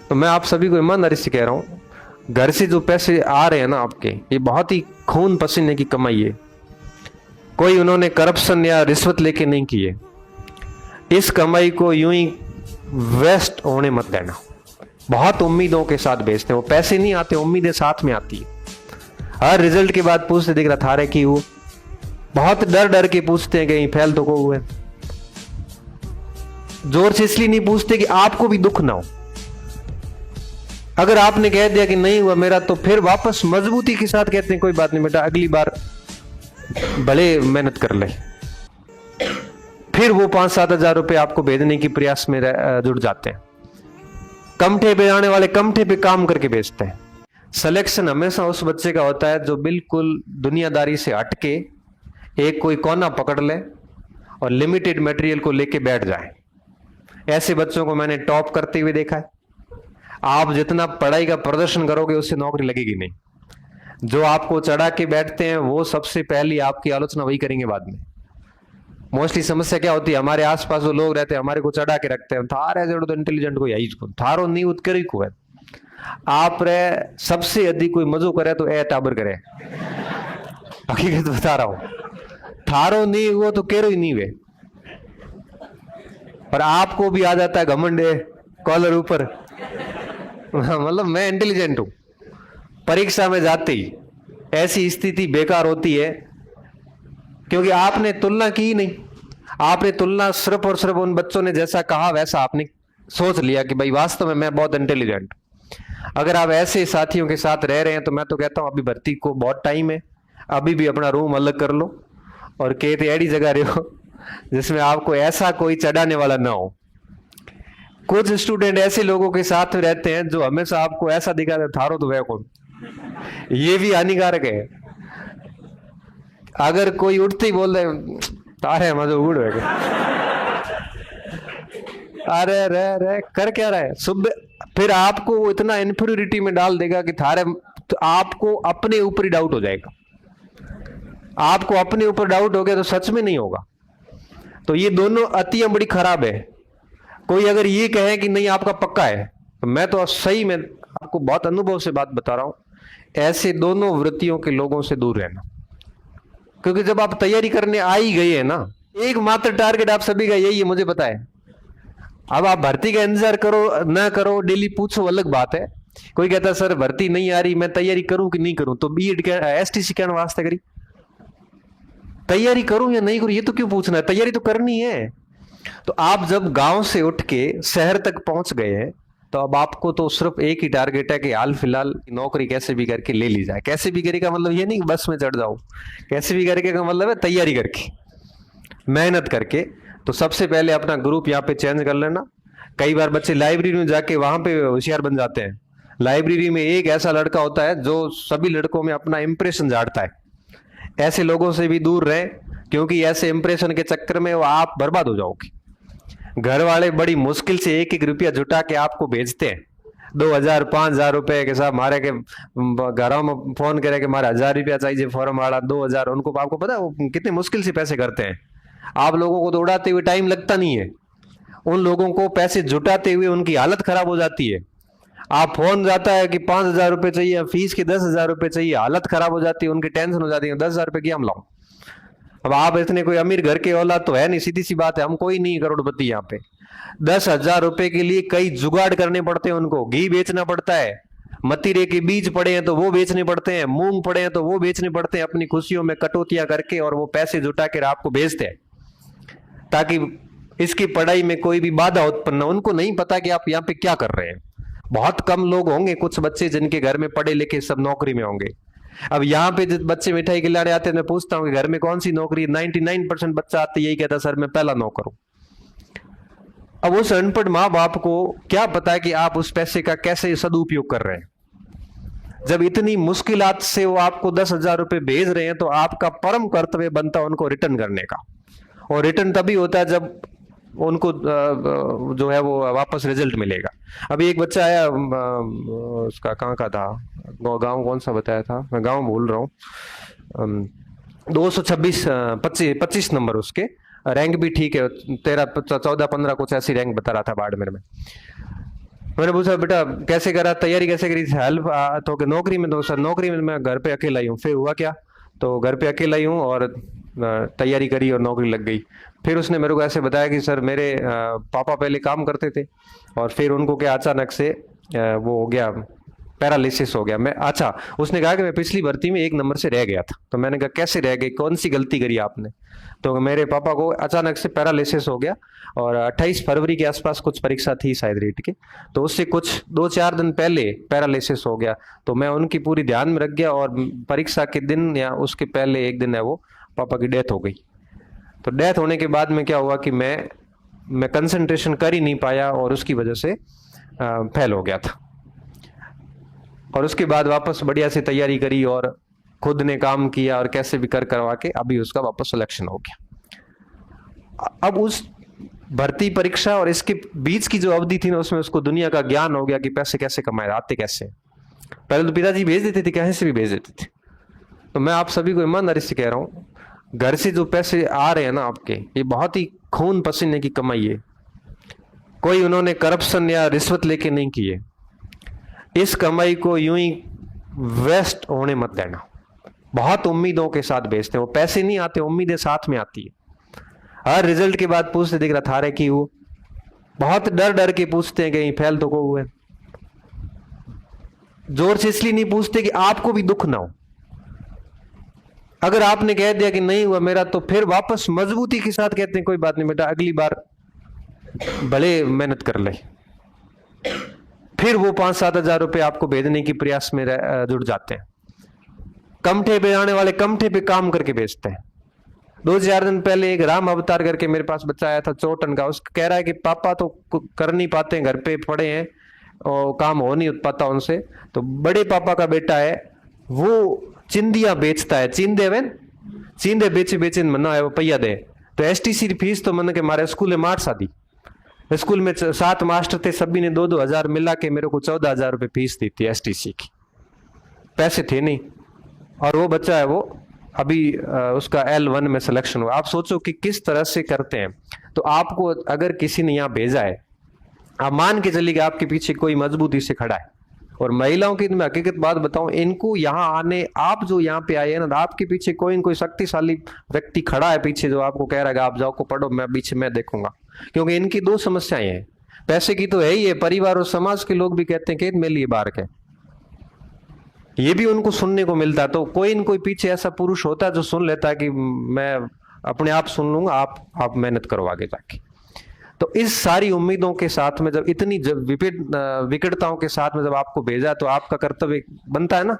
तो मैं आप सभी को ईमानदारी से कह रहा हूँ, घर से जो पैसे आ रहे हैं ना आपके, ये बहुत ही खून पसीने की कमाई है। कोई उन्होंने करप्शन या रिश्वत लेके नहीं की है। इस कमाई को यूं ही वेस्ट होने मत देना। बहुत उम्मीदों के साथ बेचते हैं, वो पैसे नहीं आते, उम्मीदें साथ में आती है। हर रिजल्ट के बाद पूछते दिख रहा था रे कि वो बहुत डर डर के पूछते हैं कहीं फेल तो को हुए। जोर से इसलिए नहीं पूछते कि आपको भी दुख ना हो। अगर आपने कह दिया कि नहीं हुआ मेरा, तो फिर वापस मजबूती के साथ कहते हैं कोई बात नहीं बेटा, अगली बार भले मेहनत कर ले। फिर वो 5-7 हजार रुपए आपको भेजने की प्रयास में जुड़ जाते हैं। कमठे पे आने वाले कमठे पे काम करके बेचते हैं। सिलेक्शन हमेशा उस बच्चे का होता है जो बिल्कुल दुनियादारी से हटके एक कोई कोना पकड़ ले और लिमिटेड मटेरियल को लेके बैठ जाए। ऐसे बच्चों को मैंने टॉप करते हुए देखा है। आप जितना पढ़ाई का प्रदर्शन करोगे उससे नौकरी लगेगी नहीं। जो आपको चढ़ा के बैठते हैं वो सबसे पहली आपकी आलोचना वही करेंगे बाद में। मोस्टली समस्या क्या होती है, हमारे आसपास वो लोग रहते हैं हमारे को चढ़ा के रखते हैं, थारे जड़ो तो इंटेलिजेंट को यही को थारो नहीं उत्करी को है। आप रे सबसे अधिक कोई मजो करे तो ए टाबर करे। हकीकत बता रहा हूं, थारो नहीं हुआ तो केरो ही नहीं वे। पर आपको भी आ जाता है घमंड कॉलर ऊपर, मतलब मैं इंटेलिजेंट हूं। परीक्षा में जाते ही ऐसी स्थिति बेकार होती है क्योंकि आपने तुलना की ही नहीं। आपने तुलना सिर्फ और सिर्फ उन बच्चों ने जैसा कहा वैसा आपने सोच लिया कि भाई वास्तव में मैं बहुत इंटेलिजेंट। अगर आप ऐसे साथियों के साथ रह रहे हैं तो मैं तो कहता हूं अभी भर्ती को बहुत टाइम है, अभी भी अपना रूम अलग कर लो और कहते ऐसी जगह रहो जिसमें आपको ऐसा कोई चढ़ाने वाला ना हो। कुछ स्टूडेंट ऐसे लोगों के साथ रहते हैं जो हमेशा आपको ऐसा दिखाते थारो तो वह कौन, ये भी हानिकारक है। अगर कोई उठते ही बोल रहे तारे मजे उड़ गए, अरे रे रे कर क्या रहा है सुबह, फिर आपको वो इतना इन्फीरियरिटी में डाल देगा कि थारे तो आपको अपने ऊपर ही डाउट हो जाएगा। आपको अपने ऊपर डाउट हो गया तो सच में नहीं होगा। तो ये दोनों अतियां बड़ी खराब है। कोई अगर ये कहे कि नहीं आपका पक्का है, तो मैं तो सही में आपको बहुत अनुभव से बात बता रहा हूं, ऐसे दोनों वृत्तियों के लोगों से दूर रहना। क्योंकि जब आप तैयारी करने आ ही गए हैं ना, एकमात्र टारगेट आप सभी का यही है, मुझे पता है। अब आप भर्ती का इंतजार करो ना करो, डेली पूछो, अलग बात है। कोई कहता है सर भर्ती नहीं आ रही, मैं तैयारी करूं कि नहीं करूं, तो बीएड एसटीसी क्या वास्ते करी, तैयारी करूं या नहीं करूं ये तो क्यों पूछना है, तैयारी तो करनी है। तो आप जब गांव से उठ के शहर तक पहुंच गए हैं तो अब आपको तो सिर्फ एक ही टारगेट है कि हाल फिलहाल नौकरी कैसे भी करके ले ली जाए। कैसे भी करे का मतलब ये नहीं बस में चढ़ जाओ, कैसे भी करके का मतलब है तैयारी करके, मेहनत करके। तो सबसे पहले अपना ग्रुप यहाँ पे चेंज कर लेना। कई बार बच्चे लाइब्रेरी में जाके वहां पे होशियार बन जाते हैं। लाइब्रेरी में एक ऐसा लड़का होता है जो सभी लड़कों में अपना इंप्रेशन झाड़ता है। ऐसे लोगों से भी दूर रहे, क्योंकि ऐसे इंप्रेशन के चक्कर में वो आप बर्बाद हो जाओगे। घर वाले बड़ी मुश्किल से एक एक रुपया जुटा के आपको भेजते हैं, 2000-5000 रुपए के साथ मारे के घरों में फोन करे कि हमारा 1000 रुपया चाहिए फॉर्म वाला 2000, उनको आपको पता है वो कितने मुश्किल से पैसे करते हैं। आप लोगों को तो उड़ाते हुए टाइम लगता नहीं है, उन लोगों को पैसे जुटाते हुए उनकी हालत खराब हो जाती है। आप फोन जाता है कि 5000 रुपए चाहिए, फीस के 10,000 रुपए चाहिए, हालत खराब हो जाती है, उनकी टेंशन हो जाती है 10,000 रुपए की हम लाऊं। अब आप इतने कोई अमीर घर के औलाद तो है नहीं, सीधी सी बात है, हम कोई नहीं करोड़पति। यहाँ पे 10,000 रुपए के लिए कई जुगाड़ करने पड़ते हैं। उनको घी बेचना पड़ता है, मतीरे के बीज पड़े हैं तो वो बेचने पड़ते हैं, मूंग पड़े हैं तो वो बेचने पड़ते हैं, अपनी खुशियों में कटौतियां करके, और वो पैसे जुटा कर आपको बेचते हैं ताकि इसकी पढ़ाई में कोई भी बाधा उत्पन्न हो। उनको नहीं पता कि आप यहाँ पे क्या कर रहे हैं। बहुत कम लोग होंगे, कुछ बच्चे जिनके घर में पढ़े लिखे सब नौकरी में होंगे। अब यहाँ पे जब बच्चे मिठाई खिलाने आते हैं, मैं पूछता हूँ कि घर में कौन सी नौकरी, 99% बच्चा आते यही कहता सर मैं पहला नौकर हूं। अब उस अनपढ़ माँ बाप को क्या पता है कि आप उस पैसे का कैसे सदुपयोग कर रहे हैं। जब इतनी मुश्किलात से वो आपको 10,000 रुपए भेज रहे हैं तो आपका परम कर्तव्य बनता है उनको रिटर्न करने का। और रिटर्न तभी होता है जब उनको जो है वो वापस रिजल्ट मिलेगा। अभी एक बच्चा आया, उसका कहाँ का था, गांव कौन सा बताया था, मैं गांव भूल रहा हूँ, 226 25 नंबर उसके, रैंक भी ठीक है, 13 14 15 कुछ ऐसी रैंक बता रहा था बाड़मेर में। मैंने पूछा बेटा कैसे करा, तैयारी कैसे करी, हेल्प तो कि नौकरी में, तो सर नौकरी में मैं घर पे अकेला ही हूँ। फिर हुआ क्या, तो घर पे अकेला ही हूँ और तैयारी करी और नौकरी लग गई। फिर उसने मेरे को ऐसे बताया कि सर मेरे पापा पहले काम करते थे और फिर उनको क्या अचानक से वो हो गया, पैरालिसिस हो गया। मैं अच्छा, उसने कहा कि मैं पिछली भर्ती में 1 नंबर से रह गया था। तो मैंने कहा कैसे रह गए, कौन सी गलती करी आपने? तो मेरे पापा को अचानक से पैरालिसिस हो गया और 28 फरवरी के आसपास कुछ परीक्षा थी शायद रीट की, तो उससे कुछ 2-4 दिन पहले पैरालिसिस हो गया। तो मैं उनकी पूरी ध्यान में रख गया और परीक्षा के दिन या उसके पहले 1 दिन है वो पापा की डेथ हो गई। तो डेथ होने के बाद में क्या हुआ कि मैं कंसंट्रेशन कर ही नहीं पाया और उसकी वजह से फेल हो गया था। और उसके बाद वापस बढ़िया से तैयारी करी और खुद ने काम किया और कैसे भी करवा के अभी उसका वापस सिलेक्शन हो गया। अब उस भर्ती परीक्षा और इसके बीच की जो अवधि थी ना, उसमें उसको दुनिया का ज्ञान हो गया कि पैसे कैसे कमाए, आते कैसे। पहले तो पिताजी भेज देते थे, कैसे भी भेज देते थे। तो मैं आप सभी को ईमानदारी से कह रहा हूं, घर से जो पैसे आ रहे हैं ना आपके, ये बहुत ही खून पसीने की कमाई है। कोई उन्होंने करप्शन या रिश्वत लेके नहीं की है। इस कमाई को यूं ही वेस्ट होने मत देना। बहुत उम्मीदों के साथ भेजते हैं, वो पैसे नहीं आते, उम्मीदें साथ में आती है। हर रिजल्ट के बाद पूछते दिख रहा था रे की वो, बहुत डर डर के पूछते हैं कहीं फेल तो को हुए। जोर से इसलिए नहीं पूछते कि आपको भी दुख ना हो। अगर आपने कह दिया कि नहीं हुआ मेरा, तो फिर वापस मजबूती के साथ कहते हैं कोई बात नहीं बेटा, अगली बार भले मेहनत कर ले। फिर वो 5-7 हजार रुपए आपको भेजने की प्रयास में जुड़ जाते हैं। कमठे पे आने वाले कमठे पे काम करके बेचते हैं। 2-4 दिन पहले एक राम अवतार करके मेरे पास बच्चा आया था चोटन का, उसका कह रहा है कि पापा तो कर नहीं पाते, घर पे पड़े हैं और काम हो नहीं पाता उनसे। तो बड़े पापा का बेटा है, वो चिंदियां बेचता है, चींदे बेचे बेचे मना है वो पैया दे। तो एसटीसी फीस तो मन के मारे स्कूल में मार सादी। स्कूल में 7 मास्टर थे, सभी ने 2-2 हजार मिला के मेरे को 14 हजार रुपये फीस दी थी एसटीसी की। पैसे थे नहीं, और वो बच्चा है वो अभी उसका L1 में सिलेक्शन हुआ। आप सोचो कि किस तरह से करते हैं। तो आपको अगर किसी ने यहाँ भेजा है, आप मान के चलिए कि आपके पीछे कोई मजबूती से खड़ा है। और महिलाओं की मैं हकीकत बात बताऊं, इनको यहाँ आने, आप जो यहाँ पे आए हैं ना, आपके पीछे कोई न कोई शक्तिशाली व्यक्ति खड़ा है पीछे, जो आपको कह रहा है आप जाओ को पढ़ो, मैं पीछे मैं देखूंगा। क्योंकि इनकी 2 समस्याएं हैं, पैसे की तो है ही है, परिवार और समाज के लोग भी कहते हैं कि मेरे लिए बाहर के, ये भी उनको सुनने को मिलता है। तो कोई न कोई पीछे ऐसा पुरुष होता है जो सुन लेता है कि मैं अपने आप सुन लूंगा, आप मेहनत करो आगे जाके। तो इस सारी उम्मीदों के साथ में जब इतनी विकटताओं के साथ में जब आपको भेजा, तो आपका कर्तव्य बनता है ना